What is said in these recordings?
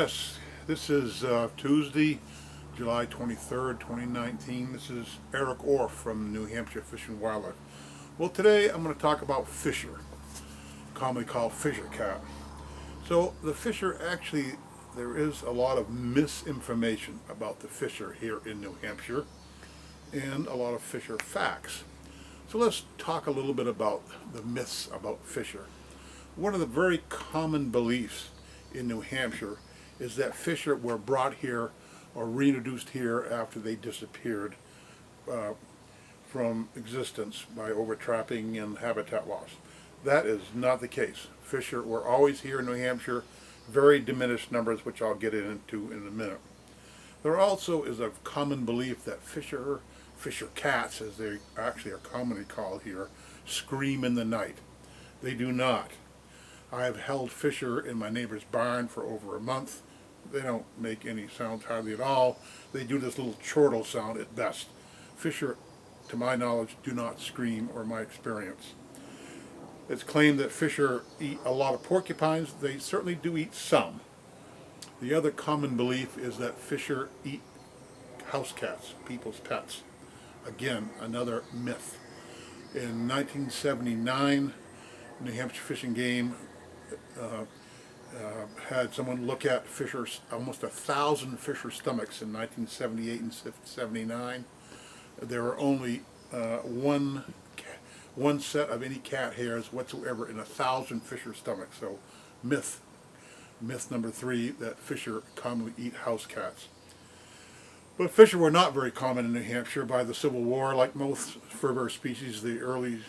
Yes, this is Tuesday, July 23rd, 2019. This is Eric Orff from New Hampshire Fish and Wildlife. Well, today I'm going to talk about fisher, commonly called fisher cat. So the fisher, actually, there is a lot of misinformation about the fisher here in New Hampshire and a lot of fisher facts. So let's talk a little bit about the myths about fisher. One of the very common beliefs in New Hampshire is that fisher were brought here or reintroduced here after they disappeared from existence by overtrapping and habitat loss. That is not the case. Fisher were always here in New Hampshire, very diminished numbers, which I'll get into in a minute. There also is a common belief that fisher cats, as they actually are commonly called here, scream in the night. They do not. I have held fisher in my neighbor's barn for over a month. They don't make any sound hardly at all. They do this little chortle sound at best. Fisher, to my knowledge, do not scream, or my experience. It's claimed that fisher eat a lot of porcupines. They certainly do eat some. The other common belief is that fisher eat house cats, people's pets. Again, another myth. In 1979, New Hampshire Fish and Game had someone look at fisher's, almost 1,000 fisher stomachs in 1978 and 79. There were only one set of any cat hairs whatsoever in 1,000 fisher stomachs. So myth number 3, that fisher commonly eat house cats. But fisher were not very common in New Hampshire by the Civil War. Like most fur-bearer species, the early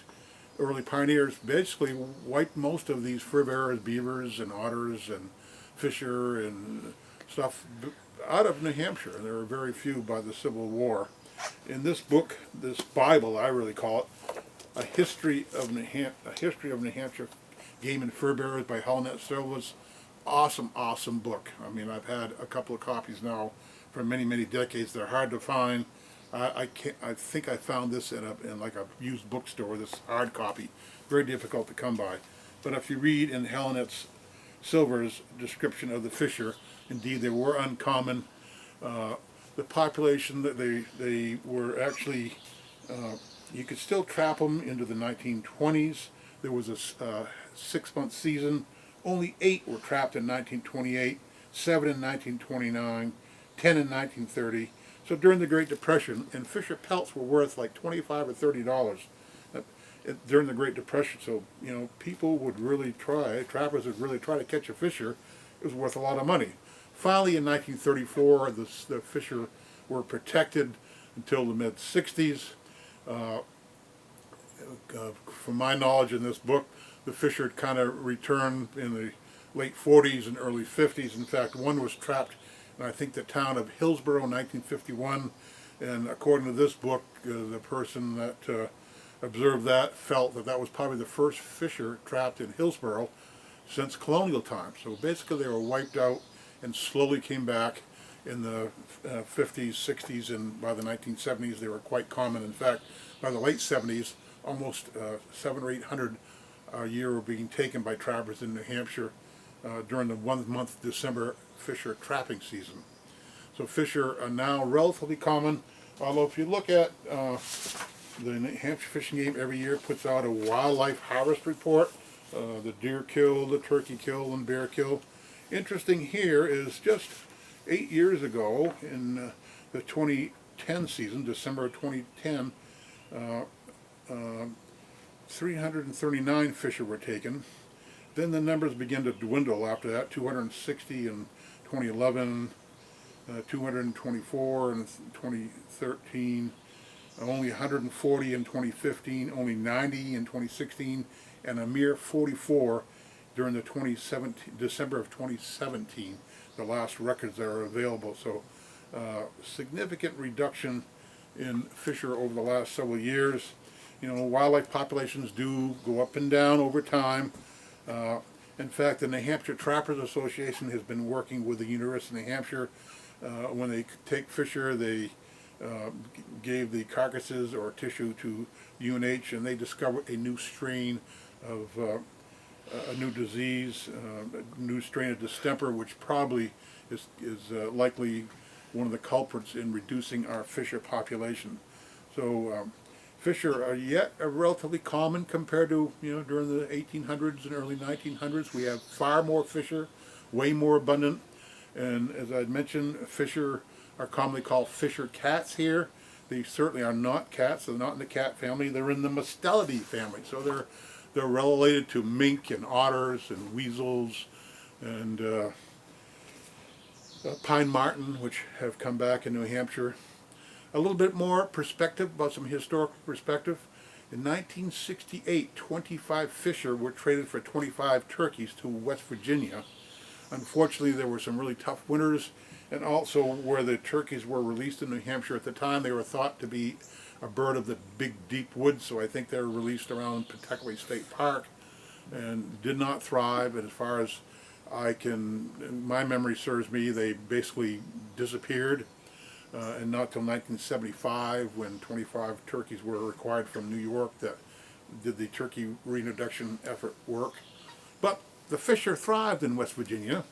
pioneers basically wiped most of these fur-bearers, beavers and otters and fisher and stuff out of New Hampshire. There were very few by the Civil War. In this book, this Bible, I really call it, A History of New Hampshire Game and Fur-Bearers by Hellnet Silva's, awesome book. I mean, I've had a couple of copies now for many decades. They're hard to find. I think I found this in like a used bookstore, this hard copy. Very difficult to come by. But if you read in Hellnet Silva's description of the fisher, indeed they were uncommon. The population that they were actually, you could still trap them into the 1920s. There was a 6-month season. Only 8 were trapped in 1928, 7 in 1929, 10 in 1930. So during the Great Depression, and fisher pelts were worth like $25 or $30 during the Great Depression. So, you know, people would really try, trappers would really try to catch a fisher. It was worth a lot of money. Finally, in 1934, the fisher were protected until the mid-60s. From my knowledge in this book, the fisher had kind of returned in the late 40s and early 50s. In fact, one was trapped in, I think, the town of Hillsborough in 1951. And according to this book, the person that observed that felt that that was probably the first fisher trapped in Hillsborough since colonial times. So basically they were wiped out and slowly came back in the 50s, 60s, and by the 1970s they were quite common. In fact, by the late 70s, almost 700 or 800 a year were being taken by trappers in New Hampshire during the 1-month December fisher trapping season. So fisher are now relatively common, although if you look at the New Hampshire Fish and Game every year puts out a wildlife harvest report, the deer kill, the turkey kill, and bear kill. Interesting here is just 8 years ago in the 2010 season, December of 2010, 339 fisher were taken. Then the numbers began to dwindle after that, 260 in 2011, 224 in 2013, only 140 in 2015, only 90 in 2016, and a mere 44 during the December of 2017, the last records that are available. So significant reduction in fisher over the last several years. You know, wildlife populations do go up and down over time. In fact, the New Hampshire Trappers Association has been working with the University of New Hampshire. When they take fisher, they gave the carcasses or tissue to UNH, and they discovered a new strain of a new disease, a new strain of distemper, which probably is likely one of the culprits in reducing our fisher population. So fisher are yet relatively common compared to, during the 1800s and early 1900s. We have far more fisher, way more abundant, and as I mentioned, fisher are commonly called fisher cats here. They certainly are not cats. They're not in the cat family. They're in the Mustelidae family. So they're related to mink and otters and weasels and pine marten, which have come back in New Hampshire. A little bit more perspective about some historical perspective. In 1968, 25 fisher were traded for 25 turkeys to West Virginia. Unfortunately, there were some really tough winters, and also where the turkeys were released in New Hampshire at the time, they were thought to be a bird of the big deep woods, so I think they were released around Pawtucket State Park and did not thrive. And as far as my memory serves me, they basically disappeared. And not till 1975, when 25 turkeys were required from New York, that did the turkey reintroduction effort work. But the fisher thrived in West Virginia.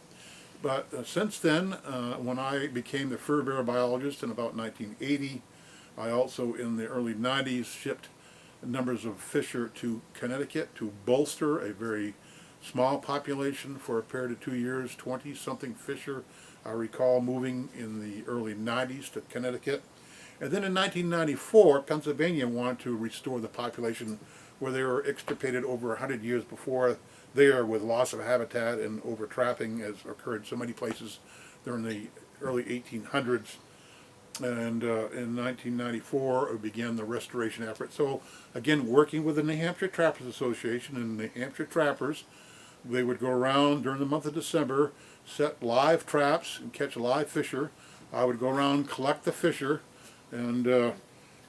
But since then, when I became the fur bearer biologist in about 1980, I also in the early 90s shipped numbers of fisher to Connecticut to bolster a very small population for a period of 2 years, 20-something fisher. I recall moving in the early 90s to Connecticut. And then in 1994, Pennsylvania wanted to restore the population where they were extirpated over 100 years before there with loss of habitat and overtrapping, as occurred so many places during the early 1800s. And in 1994, it began the restoration effort. So again, working with the New Hampshire Trappers Association and the New Hampshire Trappers, they would go around during the month of December, set live traps and catch live fisher. I would go around, collect the fisher, and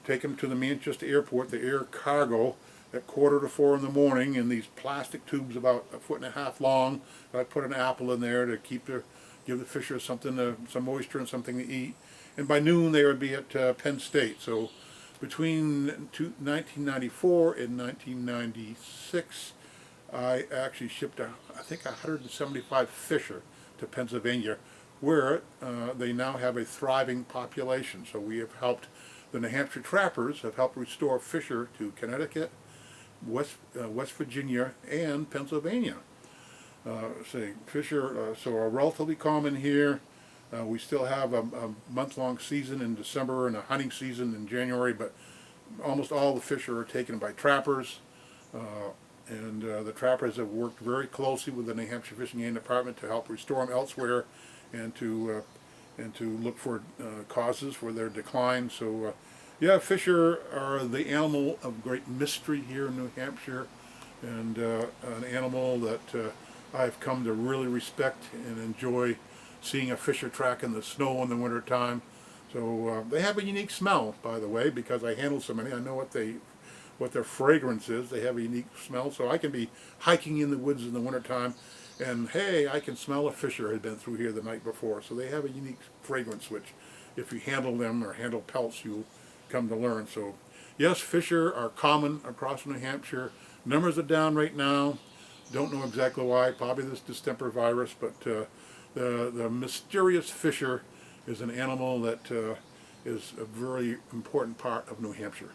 take them to the Manchester airport, the air cargo, at 3:45 in the morning in these plastic tubes about 1.5 feet long. I'd put an apple in there to give the fisher something, some moisture and something to eat. And by noon they would be at Penn State. So between 1994 and 1996, I actually shipped, I think, 175 fisher to Pennsylvania, where they now have a thriving population. So we have helped, the New Hampshire Trappers have helped restore fisher to Connecticut, West Virginia, and Pennsylvania. Fisher are relatively common here. We still have a month-long season in December and a hunting season in January, but almost all the fisher are taken by trappers. And the trappers have worked very closely with the New Hampshire Fish and Game Department to help restore them elsewhere and to look for causes for their decline. So yeah, fisher are the animal of great mystery here in New Hampshire, and an animal that I've come to really respect and enjoy seeing a fisher track in the snow in the winter time. So they have a unique smell, by the way, because I handle so many. I know what their fragrance is. They have a unique smell, so I can be hiking in the woods in the wintertime, and hey, I can smell a fisher had been through here the night before. So they have a unique fragrance, which if you handle them or handle pelts, you'll come to learn. So yes, fisher are common across New Hampshire. Numbers are down right now. Don't know exactly why, probably this distemper virus, but the mysterious fisher is an animal that is a very important part of New Hampshire.